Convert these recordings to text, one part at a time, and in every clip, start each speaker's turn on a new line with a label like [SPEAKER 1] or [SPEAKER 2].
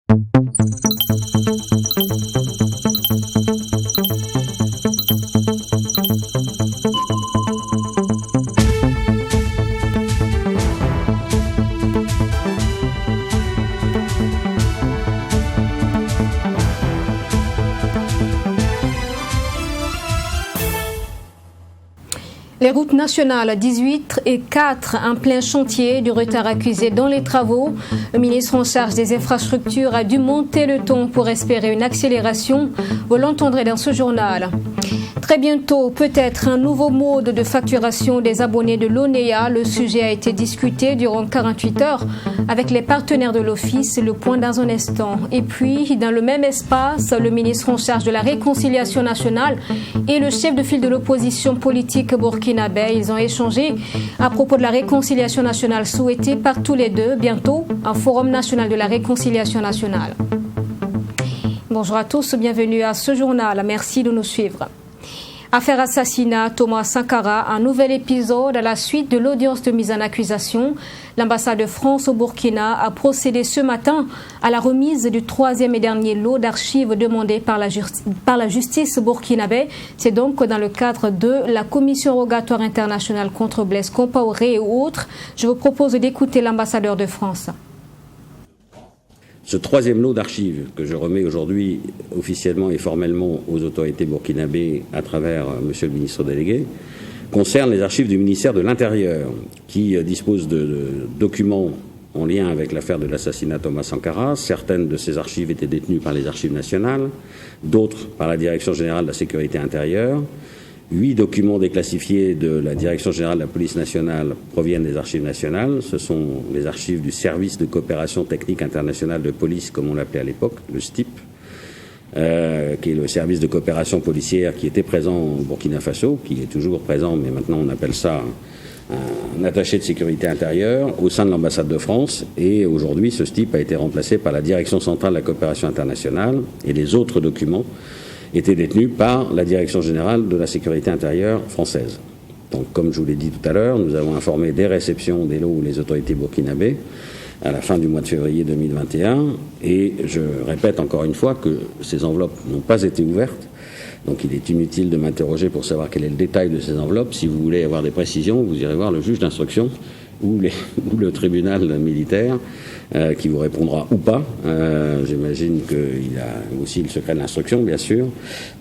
[SPEAKER 1] Les routes nationales 18 et 4 en plein chantier, du retard accusé dans les travaux. Le ministre en charge des infrastructures a dû monter le ton pour espérer une accélération. Vous l'entendrez dans ce journal. Très bientôt, peut-être un nouveau mode de facturation des abonnés de l'ONEA. Le sujet a été discuté durant 48 heures avec les partenaires de l'Office. Le point dans un instant. Et puis, dans le même espace, le ministre en charge de la réconciliation nationale et le chef de file de l'opposition politique burkinabé, ils ont échangé à propos de la réconciliation nationale souhaitée par tous les deux. Bientôt, un forum national de la réconciliation nationale. Bonjour à tous, bienvenue à ce journal. Merci de nous suivre. Affaire assassinat, Thomas Sankara, un nouvel épisode à la suite de l'audience de mise en accusation. L'ambassade de France au Burkina a procédé ce matin à la remise du troisième et dernier lot d'archives demandées par la justice burkinabé. C'est donc dans le cadre de la commission rogatoire internationale contre Blaise Compaoré et autres. Je vous propose d'écouter l'ambassadeur de France.
[SPEAKER 2] Ce troisième lot d'archives que je remets aujourd'hui officiellement et formellement aux autorités burkinabées à travers Monsieur le ministre délégué concerne les archives du ministère de l'Intérieur qui dispose de documents en lien avec l'affaire de l'assassinat Thomas Sankara. Certaines de ces archives étaient détenues par les archives nationales, d'autres par la Direction générale de la sécurité intérieure. 8 documents déclassifiés de la Direction générale de la police nationale proviennent des archives nationales. Ce sont les archives du service de coopération technique internationale de police, comme on l'appelait à l'époque, le STIP, qui est le service de coopération policière qui était présent au Burkina Faso, qui est toujours présent, mais maintenant on appelle ça un attaché de sécurité intérieure au sein de l'ambassade de France. Et aujourd'hui, ce STIP a été remplacé par la Direction centrale de la coopération internationale, et les autres documents étaient détenus par la Direction générale de la sécurité intérieure française. Donc, comme je vous l'ai dit tout à l'heure, nous avons informé des réceptions des lots les autorités burkinabées à la fin du mois de février 2021. Et je répète encore une fois que ces enveloppes n'ont pas été ouvertes. Donc, il est inutile de m'interroger pour savoir quel est le détail de ces enveloppes. Si vous voulez avoir des précisions, vous irez voir le juge d'instruction ou le tribunal militaire qui vous répondra ou pas. J'imagine qu'il a aussi le secret de l'instruction, bien sûr.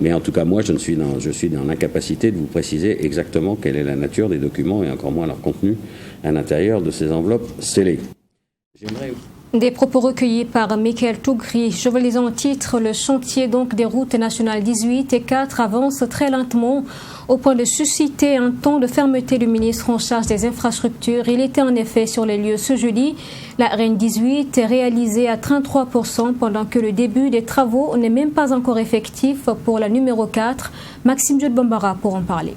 [SPEAKER 2] Mais en tout cas, moi, je suis dans l'incapacité de vous préciser exactement quelle est la nature des documents et encore moins leur contenu à l'intérieur de ces enveloppes scellées.
[SPEAKER 1] Des propos recueillis par Michael Tougri. Je vous les en titre. Le chantier donc des routes nationales 18 et 4 avance très lentement au point de susciter un ton de fermeté du ministre en charge des infrastructures. Il était en effet sur les lieux ce jeudi. La RN18 est réalisée à 33% pendant que le début des travaux n'est même pas encore effectif pour la numéro 4. Maxime Jude Bambara pour en parler.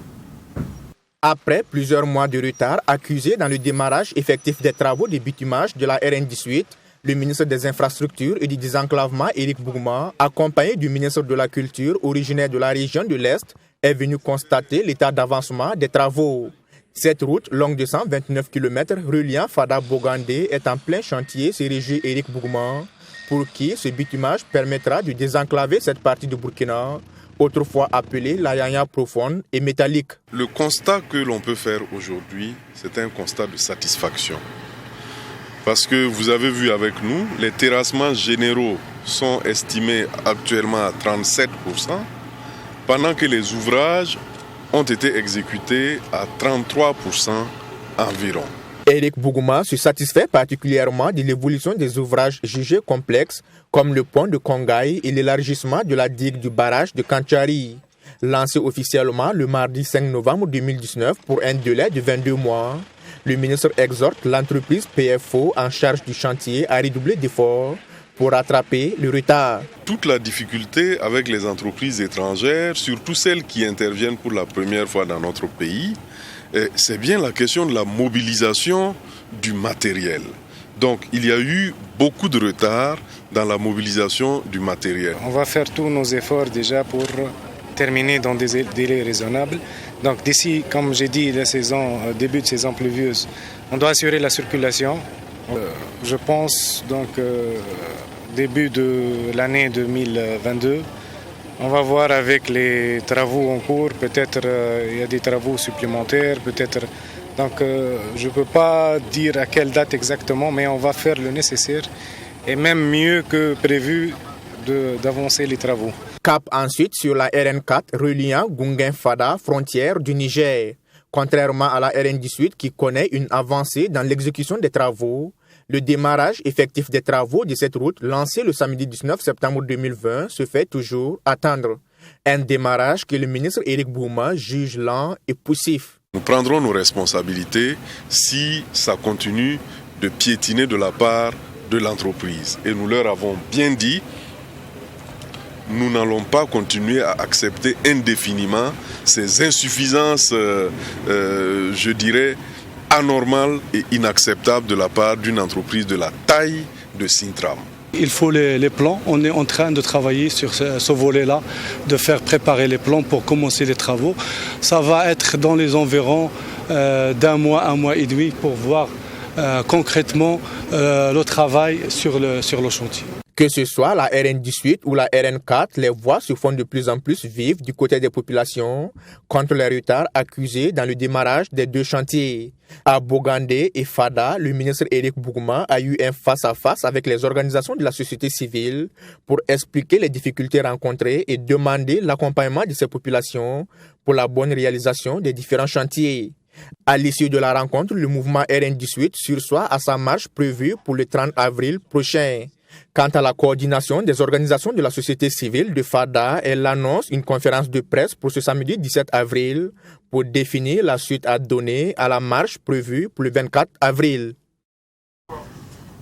[SPEAKER 3] Après plusieurs mois de retard accusé dans le démarrage effectif des travaux de bitumage de la RN18, le ministre des Infrastructures et du Désenclavement, Éric Bougma, accompagné du ministre de la Culture, originaire de la région de l'Est, est venu constater l'état d'avancement des travaux. Cette route, longue de 129 km, reliant Fada-Bogandé, est en plein chantier, se réjouit Éric Bougma, pour qui ce bitumage permettra de désenclaver cette partie du Burkina, autrefois appelée la Yaya profonde et métallique.
[SPEAKER 4] Le constat que l'on peut faire aujourd'hui, c'est un constat de satisfaction. Parce que vous avez vu avec nous, les terrassements généraux sont estimés actuellement à 37%, pendant que les ouvrages ont été exécutés à 33% environ.
[SPEAKER 3] Éric Bougma se satisfait particulièrement de l'évolution des ouvrages jugés complexes, comme le pont de Kongaï et l'élargissement de la digue du barrage de Kanchari, lancé officiellement le mardi 5 novembre 2019 pour un délai de 22 mois. Le ministre exhorte l'entreprise PFO en charge du chantier à redoubler d'efforts pour rattraper le retard.
[SPEAKER 4] Toute la difficulté avec les entreprises étrangères, surtout celles qui interviennent pour la première fois dans notre pays, c'est bien la question de la mobilisation du matériel. Donc il y a eu beaucoup de retard dans la mobilisation du matériel.
[SPEAKER 5] On va faire tous nos efforts déjà pour terminer dans des délais raisonnables. Donc d'ici, comme j'ai dit, début de saison pluvieuse, on doit assurer la circulation. Je pense donc début de l'année 2022. On va voir avec les travaux en cours, peut-être il y a des travaux supplémentaires, peut-être. Donc je ne peux pas dire à quelle date exactement, mais on va faire le nécessaire et même mieux que prévu d'avancer les travaux.
[SPEAKER 3] Cap ensuite sur la RN4 reliant Gunguen-Fada, frontière du Niger. Contrairement à la RN18 qui connaît une avancée dans l'exécution des travaux, le démarrage effectif des travaux de cette route lancé le samedi 19 septembre 2020 se fait toujours attendre. Un démarrage que le ministre Éric Bouma juge lent et poussif.
[SPEAKER 4] Nous prendrons nos responsabilités si ça continue de piétiner de la part de l'entreprise. Et nous leur avons bien dit, nous n'allons pas continuer à accepter indéfiniment ces insuffisances, je dirais, anormales et inacceptables de la part d'une entreprise de la taille de Sintram.
[SPEAKER 6] Il faut les plans. On est en train de travailler sur ce volet-là, de faire préparer les plans pour commencer les travaux. Ça va être dans les environs d'un mois et demi pour voir concrètement le travail sur le chantier.
[SPEAKER 3] Que ce soit la RN18 ou la RN4, les voix se font de plus en plus vives du côté des populations contre les retards accusés dans le démarrage des deux chantiers. À Bogandé et Fada, le ministre Éric Bougma a eu un face-à-face avec les organisations de la société civile pour expliquer les difficultés rencontrées et demander l'accompagnement de ces populations pour la bonne réalisation des différents chantiers. À l'issue de la rencontre, le mouvement RN18 sursoit à sa marche prévue pour le 30 avril prochain. Quant à la coordination des organisations de la société civile de Fada, elle annonce une conférence de presse pour ce samedi 17 avril pour définir la suite à donner à la marche prévue pour le 24 avril.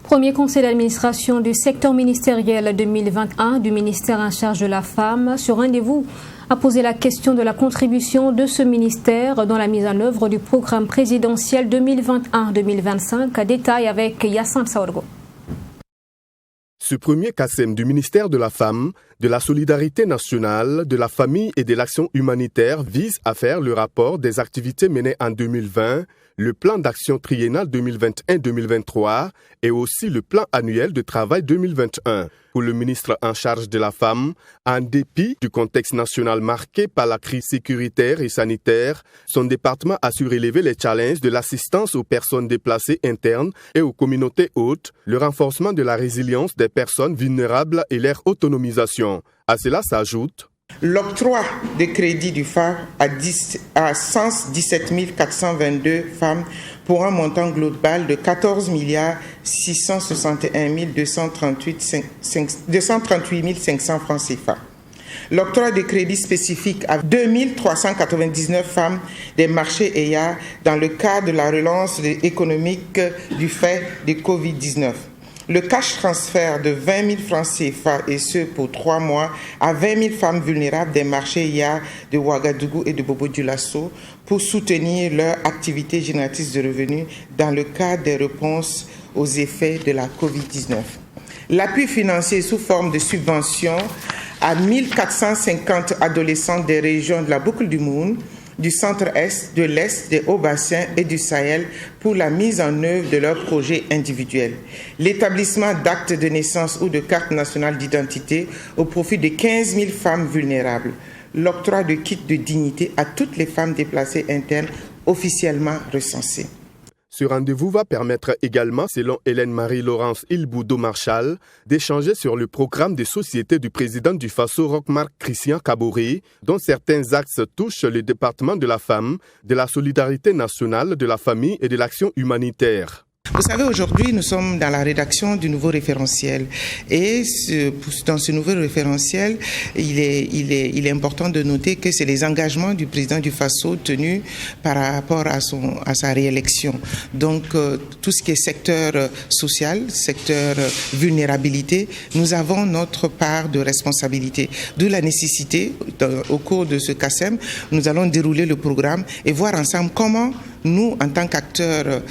[SPEAKER 1] Premier conseil d'administration du secteur ministériel 2021 du ministère en charge de la femme. Ce rendez-vous a posé la question de la contribution de ce ministère dans la mise en œuvre du programme présidentiel 2021-2025. Détail avec Yassine Saorgo.
[SPEAKER 7] Ce premier CACEM du ministère de la Femme, de la Solidarité nationale, de la Famille et de l'Action humanitaire vise à faire le rapport des activités menées en 2020, le plan d'action triennal 2021-2023 et aussi le plan annuel de travail 2021. Pour le ministre en charge de la Femme, en dépit du contexte national marqué par la crise sécuritaire et sanitaire, son département a su relever les challenges de l'assistance aux personnes déplacées internes et aux communautés hôtes, le renforcement de la résilience des personnes vulnérables et leur autonomisation. À cela s'ajoute
[SPEAKER 8] l'octroi des crédits du phare à 117 422 femmes pour un montant global de 14 661 238 500 francs CFA. L'octroi de crédits spécifiques à 2399 femmes des marchés EIA dans le cadre de la relance économique du fait de Covid-19. Le cash transfert de 20 000 francs CFA et ce pour 3 mois à 20 000 femmes vulnérables des marchés IA de Ouagadougou et de Bobo-Dioulasso pour soutenir leur activité génératrice de revenus dans le cadre des réponses aux effets de la Covid-19. L'appui financier sous forme de subventions à 1450 adolescents des régions de la Boucle du Moun, du centre-est, de l'est, des Hauts-Bassins et du Sahel pour la mise en œuvre de leurs projets individuels. L'établissement d'actes de naissance ou de cartes nationales d'identité au profit de 15 000 femmes vulnérables. L'octroi de kits de dignité à toutes les femmes déplacées internes officiellement recensées.
[SPEAKER 7] Ce rendez-vous va permettre également, selon Hélène Marie-Laurence Ilboudo-Marchal, d'échanger sur le programme des sociétés du président du Faso Roch-Marc Christian Kaboré, dont certains axes touchent le département de la femme, de la solidarité nationale, de la famille et de l'action humanitaire.
[SPEAKER 8] Vous savez, aujourd'hui, nous sommes dans la rédaction du nouveau référentiel. Et dans ce nouveau référentiel, il est important de noter que c'est les engagements du président du Faso tenus par rapport à sa réélection. Donc, tout ce qui est secteur social, secteur vulnérabilité, nous avons notre part de responsabilité. D'où la nécessité, au cours de ce CACEM, nous allons dérouler le programme et voir ensemble comment nous, en tant qu'acteurs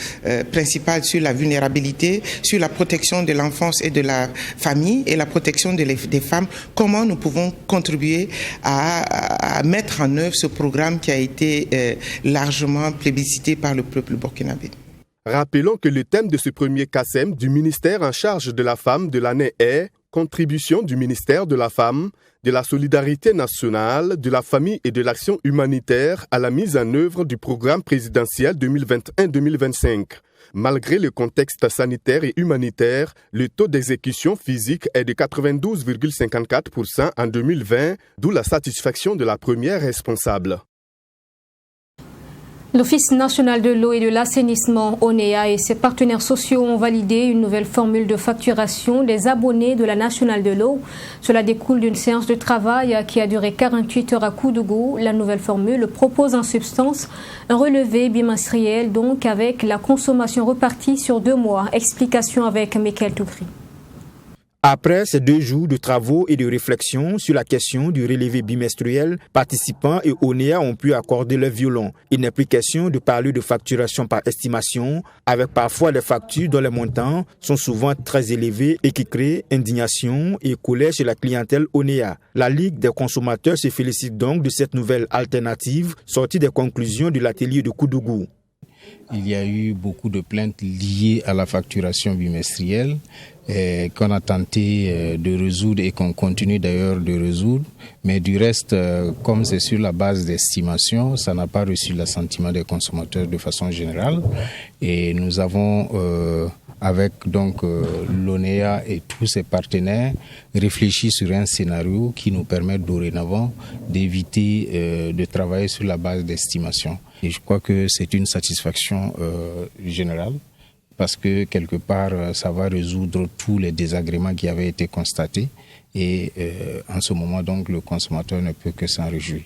[SPEAKER 8] principaux sur la vulnérabilité, sur la protection de l'enfance et de la famille et la protection des femmes, comment nous pouvons contribuer à mettre en œuvre ce programme qui a été largement plébiscité par le peuple burkinabé.
[SPEAKER 7] Rappelons que le thème de ce premier CACEM du ministère en charge de la femme de l'année est Contribution du ministère de la Femme, de la Solidarité nationale, de la Famille et de l'Action humanitaire à la mise en œuvre du programme présidentiel 2021-2025. Malgré le contexte sanitaire et humanitaire, le taux d'exécution physique est de 92,54% en 2020, d'où la satisfaction de la première responsable.
[SPEAKER 1] L'Office national de l'eau et de l'assainissement, ONEA, et ses partenaires sociaux ont validé une nouvelle formule de facturation des abonnés de la nationale de l'eau. Cela découle d'une séance de travail qui a duré 48 heures à Koudougou. La nouvelle formule propose en substance un relevé bimensuel, donc avec la consommation repartie sur 2 mois. Explication avec Michael Toukri.
[SPEAKER 9] Après ces 2 jours de travaux et de réflexion sur la question du relevé bimestriel, participants et ONEA ont pu accorder leur violon. Il n'est plus question de parler de facturation par estimation, avec parfois des factures dont les montants sont souvent très élevés et qui créent indignation et colère chez la clientèle ONEA. La Ligue des consommateurs se félicite donc de cette nouvelle alternative sortie des conclusions de l'atelier de Koudougou.
[SPEAKER 10] Il y a eu beaucoup de plaintes liées à la facturation bimestrielle qu'on a tenté de résoudre et qu'on continue d'ailleurs de résoudre. Mais du reste, comme c'est sur la base d'estimation, ça n'a pas reçu l'assentiment des consommateurs de façon générale. Et nous avons, avec donc l'ONEA et tous ses partenaires, réfléchi sur un scénario qui nous permet dorénavant d'éviter de travailler sur la base d'estimation. Et je crois que c'est une satisfaction générale parce que quelque part, ça va résoudre tous les désagréments qui avaient été constatés et en ce moment, donc, le consommateur ne peut que s'en réjouir.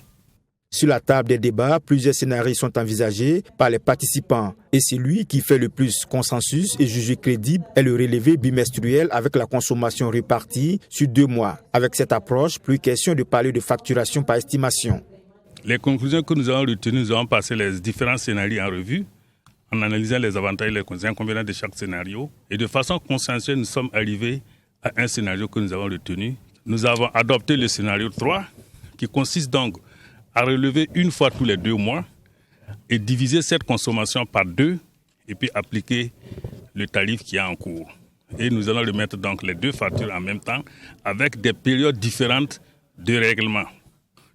[SPEAKER 9] Sur la table des débats, plusieurs scénarios sont envisagés par les participants. Et celui qui fait le plus consensus et jugé crédible est le relevé bimestriel avec la consommation répartie sur 2 mois. Avec cette approche, plus question de parler de facturation par estimation.
[SPEAKER 11] Les conclusions que nous avons retenues, nous avons passé les différents scénarios en revue, en analysant les avantages et les inconvénients de chaque scénario. Et de façon consensuelle, nous sommes arrivés à un scénario que nous avons retenu. Nous avons adopté le scénario 3, qui consiste donc à relever une fois tous les 2 mois et diviser cette consommation par 2 et puis appliquer le tarif qui est en cours. Et nous allons remettre donc les 2 factures en même temps avec des périodes différentes de règlement,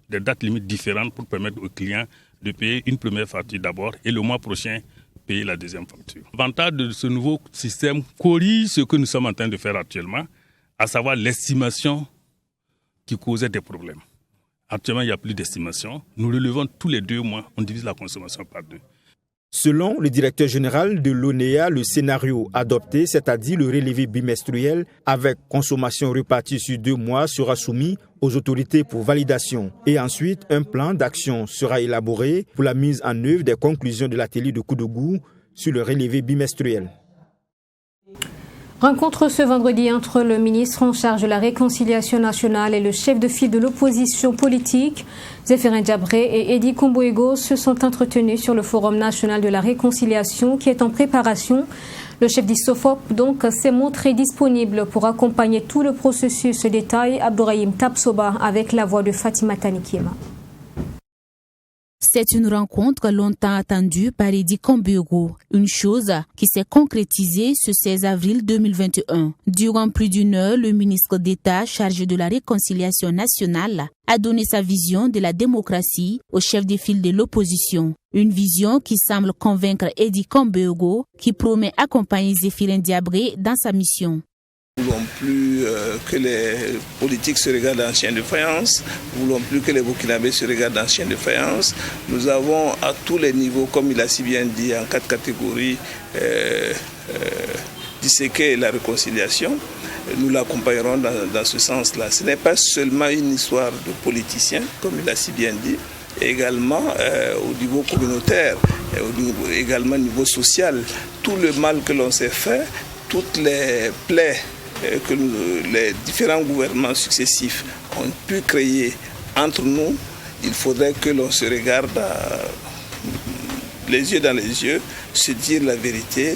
[SPEAKER 11] des dates limites différentes pour permettre aux clients de payer une première facture d'abord et le mois prochain payer la deuxième facture. L'avantage de ce nouveau système corrige ce que nous sommes en train de faire actuellement, à savoir l'estimation qui causait des problèmes. Actuellement, il n'y a plus d'estimation. Nous relevons tous les 2 mois, on divise la consommation par 2.
[SPEAKER 9] Selon le directeur général de l'ONEA, le scénario adopté, c'est-à-dire le relevé bimestriel avec consommation répartie sur 2 mois, sera soumis aux autorités pour validation. Et ensuite, un plan d'action sera élaboré pour la mise en œuvre des conclusions de l'atelier de Koudougou sur le relevé bimestriel.
[SPEAKER 1] Rencontre ce vendredi entre le ministre en charge de la réconciliation nationale et le chef de file de l'opposition politique. Zéphirin Diabré et Eddy Komboego se sont entretenus sur le Forum national de la réconciliation qui est en préparation. Le chef d'ISOFOP donc s'est montré disponible pour accompagner tout le processus. Détail Abdourahim Tapsoba avec la voix de Fatima Tanikima.
[SPEAKER 12] C'est une rencontre longtemps attendue par Eddy Komboego, une chose qui s'est concrétisée ce 16 avril 2021. Durant plus d'1 heure, le ministre d'État chargé de la réconciliation nationale a donné sa vision de la démocratie au chef de file de l'opposition. Une vision qui semble convaincre Eddy Komboego, qui promet accompagner Zéphirin Diabré dans sa mission.
[SPEAKER 13] Nous ne voulons plus que les politiques se regardent en chien de faïence. Nous ne voulons plus que les Burkinabés se regardent en chien de faïence. Nous avons à tous les niveaux, comme il a si bien dit, en 4 catégories, disséquer la réconciliation. Nous l'accompagnerons dans ce sens-là. Ce n'est pas seulement une histoire de politiciens, comme il a si bien dit, également au niveau communautaire, également au niveau social. Tout le mal que l'on s'est fait, toutes les plaies que les différents gouvernements successifs ont pu créer entre nous, il faudrait que l'on se regarde les yeux dans les yeux, se dire la vérité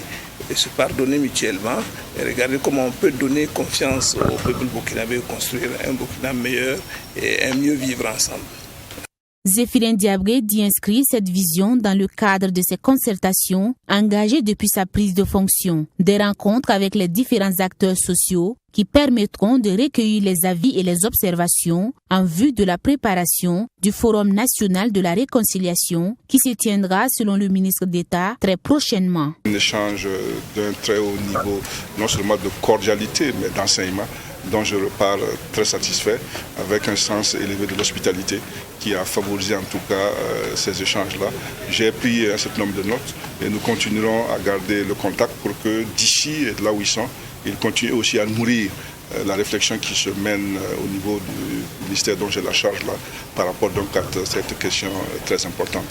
[SPEAKER 13] et se pardonner mutuellement et regarder comment on peut donner confiance au peuple burkinabé, construire un Burkina meilleur et un mieux vivre ensemble.
[SPEAKER 12] Zéphirin Diabré dit inscrire cette vision dans le cadre de ses concertations engagées depuis sa prise de fonction. Des rencontres avec les différents acteurs sociaux qui permettront de recueillir les avis et les observations en vue de la préparation du Forum national de la réconciliation qui se tiendra, selon le ministre d'État, très prochainement.
[SPEAKER 14] Un échange d'un très haut niveau, non seulement de cordialité, mais d'enseignement, dont je repars très satisfait, avec un sens élevé de l'hospitalité qui a favorisé en tout cas ces échanges-là. J'ai pris un certain nombre de notes et nous continuerons à garder le contact pour que d'ici et de là où ils sont, ils continuent aussi à nourrir la réflexion qui se mène au niveau du ministère dont j'ai la charge là, par rapport donc à cette question très importante.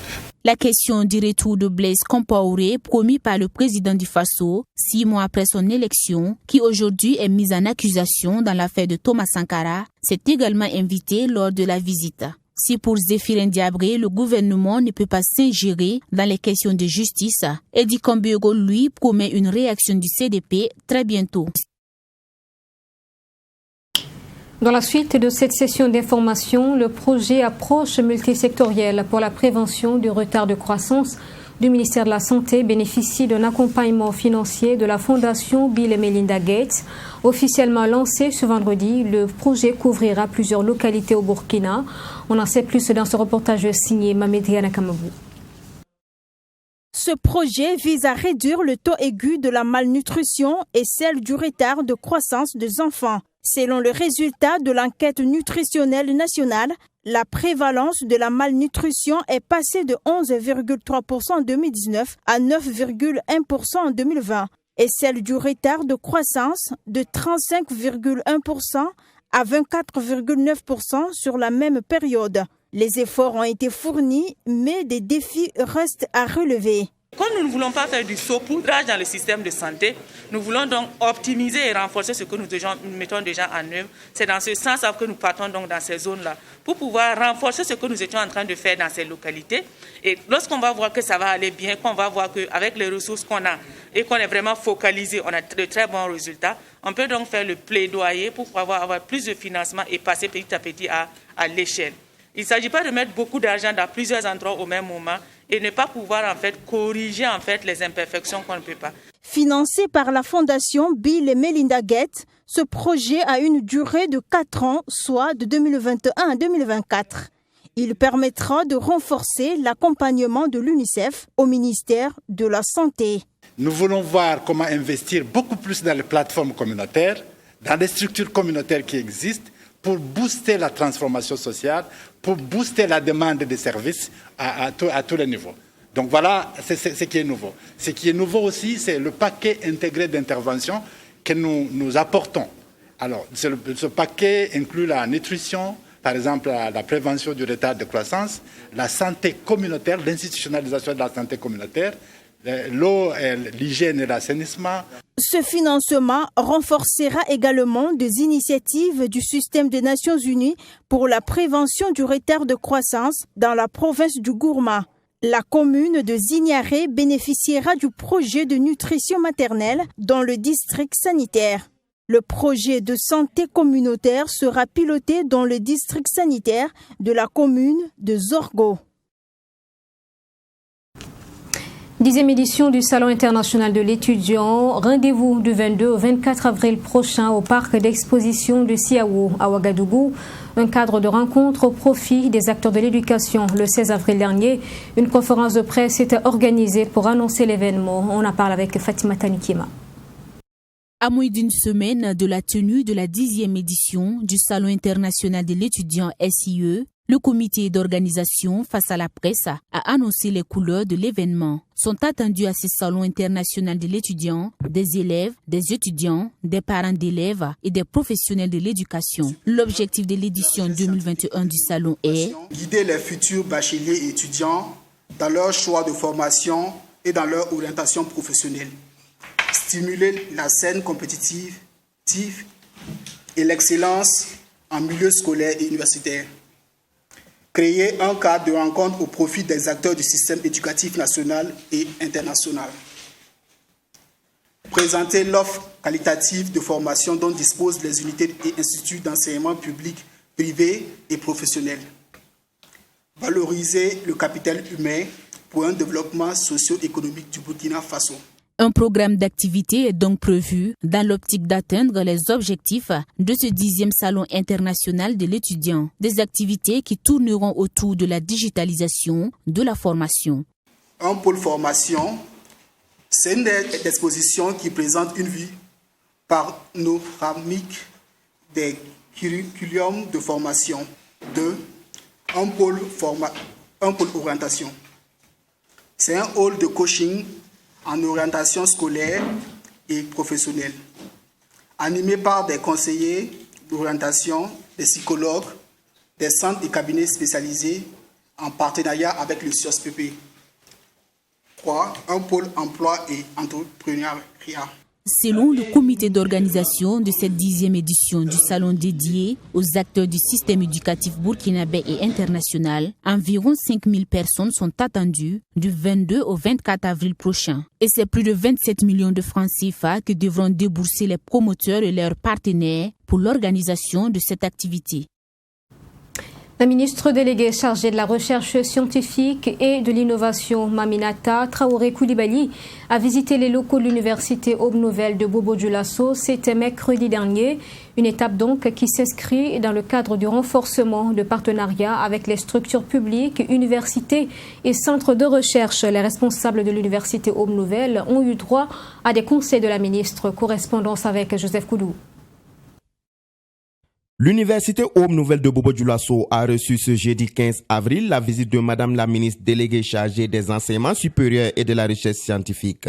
[SPEAKER 12] La question du retour de Blaise Compaoré, promis par le président du Faso 6 mois après son élection, qui aujourd'hui est mise en accusation dans l'affaire de Thomas Sankara, s'est également invité lors de la visite. Si pour Zéphirin Diabré, le gouvernement ne peut pas s'ingérer dans les questions de justice, Eddy Kambego, lui, promet une réaction du CDP très bientôt.
[SPEAKER 1] Dans la suite de cette session d'information, le projet Approche multisectorielle pour la prévention du retard de croissance du ministère de la Santé bénéficie d'un accompagnement financier de la Fondation Bill et Melinda Gates. Officiellement lancé ce vendredi, le projet couvrira plusieurs localités au Burkina. On en sait plus dans ce reportage signé Mamédiana Kamabou.
[SPEAKER 15] Ce projet vise à réduire le taux aigu de la malnutrition et celle du retard de croissance des enfants. Selon le résultat de l'enquête nutritionnelle nationale, la prévalence de la malnutrition est passée de 11,3% en 2019 à 9,1% en 2020 et celle du retard de croissance de 35,1% à 24,9% sur la même période. Les efforts ont été fournis, mais des défis restent à relever.
[SPEAKER 16] Comme nous ne voulons pas faire du saupoudrage dans le système de santé, nous voulons donc optimiser et renforcer ce que nous mettons déjà en œuvre. C'est dans ce sens que nous partons donc dans ces zones-là pour pouvoir renforcer ce que nous étions en train de faire dans ces localités. Et lorsqu'on va voir que ça va aller bien, qu'on va voir qu'avec les ressources qu'on a et qu'on est vraiment focalisé, on a de très bons résultats, on peut donc faire le plaidoyer pour pouvoir avoir plus de financement et passer petit à petit à l'échelle. Il ne s'agit pas de mettre beaucoup d'argent dans plusieurs endroits au même moment et ne pas pouvoir en fait corriger en fait les imperfections qu'on ne peut pas.
[SPEAKER 15] Financé par la Fondation Bill et Melinda Gates, ce projet a une durée de 4 ans, soit de 2021 à 2024. Il permettra de renforcer l'accompagnement de l'UNICEF au ministère de la Santé.
[SPEAKER 17] Nous voulons voir comment investir beaucoup plus dans les plateformes communautaires, dans les structures communautaires qui existent, pour booster la transformation sociale, pour booster la demande des services à tous les niveaux. Donc voilà, c'est ce qui est nouveau. Ce qui est nouveau aussi, c'est le paquet intégré d'intervention que nous apportons. Alors, ce paquet inclut la nutrition, par exemple la prévention du retard de croissance, la santé communautaire, l'institutionnalisation de la santé communautaire, l'eau, l'hygiène et l'assainissement.
[SPEAKER 15] Ce financement renforcera également des initiatives du système des Nations Unies pour la prévention du retard de croissance dans la province du Gourma. La commune de Zignaré bénéficiera du projet de nutrition maternelle dans le district sanitaire. Le projet de santé communautaire sera piloté dans le district sanitaire de la commune de Zorgo.
[SPEAKER 1] 10e édition du Salon international de l'étudiant. Rendez-vous du 22 au 24 avril prochain au parc d'exposition de Siawo à Ouagadougou. Un cadre de rencontre au profit des acteurs de l'éducation. Le 16 avril dernier, une conférence de presse était organisée pour annoncer l'événement. On en parle avec Fatima Tanikima.
[SPEAKER 12] À moins d'une semaine de la tenue de la 10e édition du Salon international de l'étudiant SIE, le comité d'organisation face à la presse a annoncé les couleurs de l'événement. Sont attendus à ce salon international de l'étudiant des élèves, des étudiants, des parents d'élèves et des professionnels de l'éducation. L'objectif de l'édition 2021 du salon est
[SPEAKER 18] guider les futurs bacheliers et étudiants dans leur choix de formation et dans leur orientation professionnelle, stimuler la scène compétitive et l'excellence en milieu scolaire et universitaire. Créer un cadre de rencontre au profit des acteurs du système éducatif national et international. Présenter l'offre qualitative de formation dont disposent les unités et instituts d'enseignement public, privé et professionnel. Valoriser le capital humain pour un développement socio-économique du Burkina Faso.
[SPEAKER 12] Un programme d'activité est donc prévu dans l'optique d'atteindre les objectifs de ce 10e Salon international de l'étudiant. Des activités qui tourneront autour de la digitalisation de la formation.
[SPEAKER 18] Un pôle formation, c'est une exposition qui présente une vue panoramique des curriculums de formation. 2. Un pôle orientation. C'est un hall de coaching en orientation scolaire et professionnelle, animé par des conseillers d'orientation, des psychologues, des centres et cabinets spécialisés en partenariat avec le SIOSPP. 3. Un pôle emploi et entrepreneuriat.
[SPEAKER 12] Selon le comité d'organisation de cette 10e édition du salon dédié aux acteurs du système éducatif burkinabé et international, environ 5000 personnes sont attendues du 22 au 24 avril prochain. Et c'est plus de 27 millions de francs CFA que devront débourser les promoteurs et leurs partenaires pour l'organisation de cette activité.
[SPEAKER 1] La ministre déléguée chargée de la recherche scientifique et de l'innovation, Maminata Traoré Koulibaly, a visité les locaux de l'université Aube Nouvelle de Bobo-Dioulasso. C'était mercredi dernier. Une étape donc qui s'inscrit dans le cadre du renforcement de partenariats avec les structures publiques, universités et centres de recherche. Les responsables de l'université Aube Nouvelle ont eu droit à des conseils de la ministre. Correspondance avec Joseph Koudou.
[SPEAKER 19] L'université Aube Nouvelle de Bobo-Dioulasso a reçu ce jeudi 15 avril la visite de Madame la ministre déléguée chargée des enseignements supérieurs et de la recherche scientifique.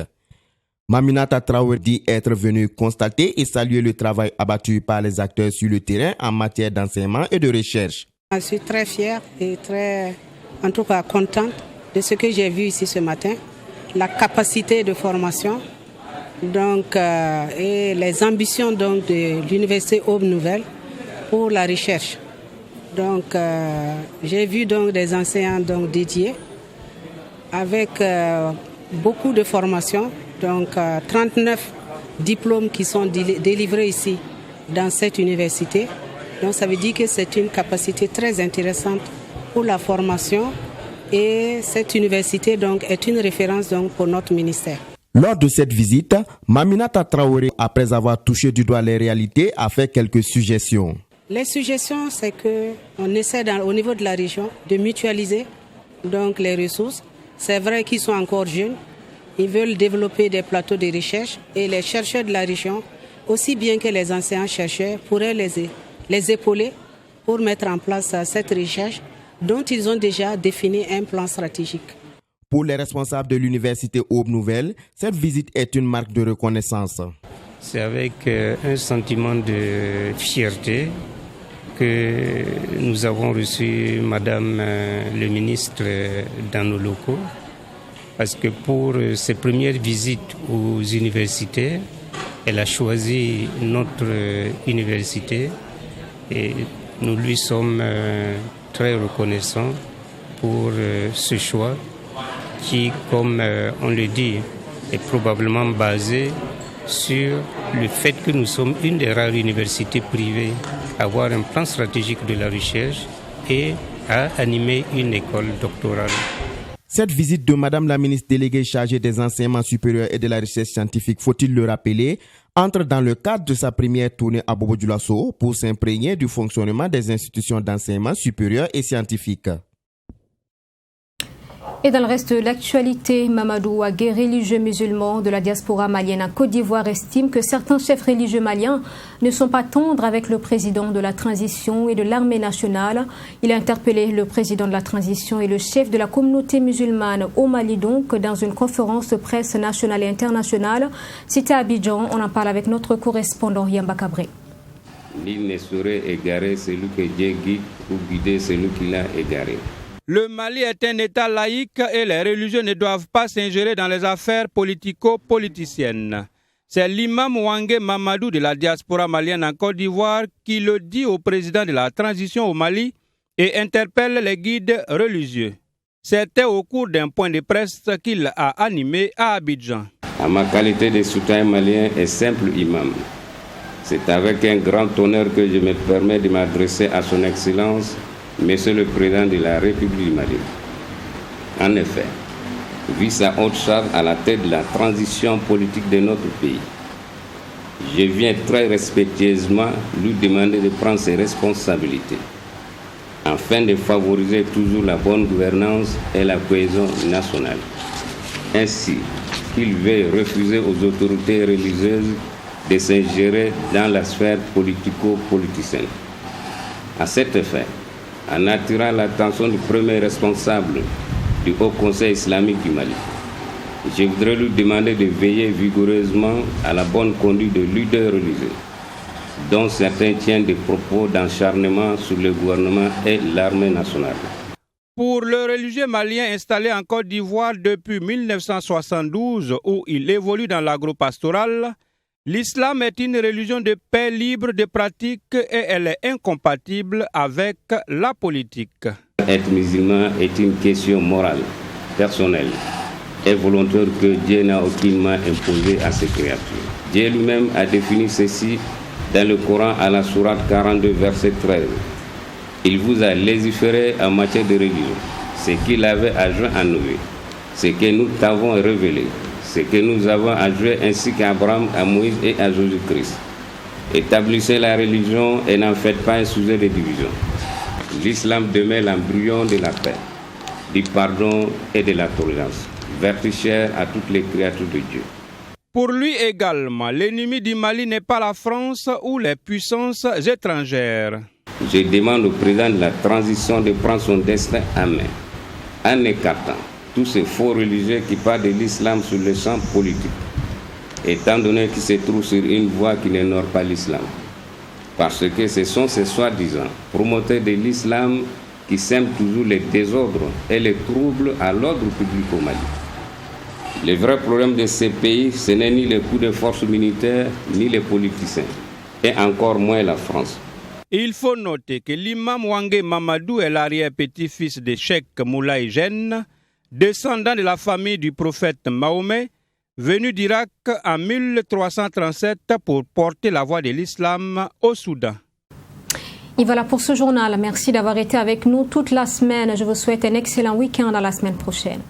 [SPEAKER 19] Maminata Traoré dit être venue constater et saluer le travail abattu par les acteurs sur le terrain en matière d'enseignement et de recherche.
[SPEAKER 20] Je suis très fière et en tout cas contente de ce que j'ai vu ici ce matin, la capacité de formation et les ambitions de l'université Aube Nouvelle pour la recherche. J'ai vu des enseignants dédiés avec beaucoup de formations, 39 diplômes qui sont délivrés ici dans cette université. Donc ça veut dire que c'est une capacité très intéressante pour la formation et cette université est une référence pour notre ministère.
[SPEAKER 19] Lors de cette visite, Maminata Traoré, après avoir touché du doigt les réalités, a fait quelques suggestions.
[SPEAKER 20] Les suggestions, c'est qu'on essaie au niveau de la région de mutualiser les ressources. C'est vrai qu'ils sont encore jeunes, ils veulent développer des plateaux de recherche et les chercheurs de la région, aussi bien que les enseignants-chercheurs, pourraient les épauler pour mettre en place cette recherche dont ils ont déjà défini un plan stratégique.
[SPEAKER 19] Pour les responsables de l'université Aube Nouvelle, cette visite est une marque de reconnaissance.
[SPEAKER 21] C'est avec un sentiment de fierté que nous avons reçu Madame le ministre dans nos locaux. Parce que pour ses premières visites aux universités, elle a choisi notre université et nous lui sommes très reconnaissants pour ce choix qui, comme on le dit, est probablement basé sur le fait que nous sommes une des rares universités privées à avoir un plan stratégique de la recherche et à animer une école doctorale.
[SPEAKER 19] Cette visite de Madame la ministre déléguée chargée des enseignements supérieurs et de la recherche scientifique, faut-il le rappeler, entre dans le cadre de sa première tournée à Bobo-Dioulasso pour s'imprégner du fonctionnement des institutions d'enseignement supérieur et scientifique.
[SPEAKER 1] Et dans le reste de l'actualité, Mamadou Agué, religieux musulman de la diaspora malienne en Côte d'Ivoire, estime que certains chefs religieux maliens ne sont pas tendres avec le président de la transition et de l'armée nationale. Il a interpellé le président de la transition et le chef de la communauté musulmane au Mali dans une conférence de presse nationale et internationale. Cité à Abidjan, on en parle avec notre correspondant Yamba Cabré.
[SPEAKER 22] Nul ne saurait égarer celui que Dieu guide ou guider celui qui l'a égaré.
[SPEAKER 23] Le Mali est un État laïque et les religieux ne doivent pas s'ingérer dans les affaires politico-politiciennes. C'est l'imam Ouangé Mamadou de la diaspora malienne en Côte d'Ivoire qui le dit au président de la transition au Mali et interpelle les guides religieux. C'était au cours d'un point de presse qu'il a animé à Abidjan.
[SPEAKER 22] À ma qualité de citoyen malien et simple imam, c'est avec un grand honneur que je me permets de m'adresser à son Excellence, Monsieur le Président de la République du Mali. En effet, vit sa haute charge à la tête de la transition politique de notre pays. Je viens très respectueusement lui demander de prendre ses responsabilités afin de favoriser toujours la bonne gouvernance et la cohésion nationale. Ainsi qu'il veuille refuser aux autorités religieuses de s'ingérer dans la sphère politico-politicienne. À cet effet, en attirant l'attention du premier responsable du Haut Conseil islamique du Mali, je voudrais lui demander de veiller vigoureusement à la bonne conduite de leaders religieux, dont certains tiennent des propos d'acharnement sur le gouvernement et l'armée nationale.
[SPEAKER 23] Pour le religieux malien installé en Côte d'Ivoire depuis 1972, où il évolue dans l'agropastoral, l'islam est une religion de paix libre de pratique et elle est incompatible avec la politique.
[SPEAKER 22] Être musulman est une question morale, personnelle et volontaire que Dieu n'a aucunement imposée à ses créatures. Dieu lui-même a défini ceci dans le Coran à la sourate 42, verset 13. Il vous a légiféré en matière de religion, ce qu'il avait à jouer en nous, ce que nous t'avons révélé, ce que nous avons à jouer ainsi qu'à Abraham, à Moïse et à Jésus-Christ. Établissez la religion et n'en faites pas un sujet de division. L'islam demeure l'embryon de la paix, du pardon et de la tolérance, vertu chère à toutes les créatures de Dieu.
[SPEAKER 23] Pour lui également, l'ennemi du Mali n'est pas la France ou les puissances étrangères.
[SPEAKER 22] Je demande au président de la transition de prendre son destin en main, en écartant tous ces faux religieux qui parlent de l'islam sur le champ politique, étant donné qu'ils se trouvent sur une voie qui n'honore pas l'islam. Parce que ce sont ces soi-disant promoteurs de l'islam qui sèment toujours les désordres et les troubles à l'ordre public au Mali. Le vrai problème de ces pays, ce n'est ni les coups de force militaires, ni les politiciens, et encore moins la France.
[SPEAKER 23] Il faut noter que l'imam Wangue Mamadou est l'arrière-petit-fils de Cheikh Moulay Gène, descendant de la famille du prophète Mahomet, venu d'Irak en 1337 pour porter la voix de l'islam au Soudan.
[SPEAKER 1] Et voilà pour ce journal. Merci d'avoir été avec nous toute la semaine. Je vous souhaite un excellent week-end à la semaine prochaine.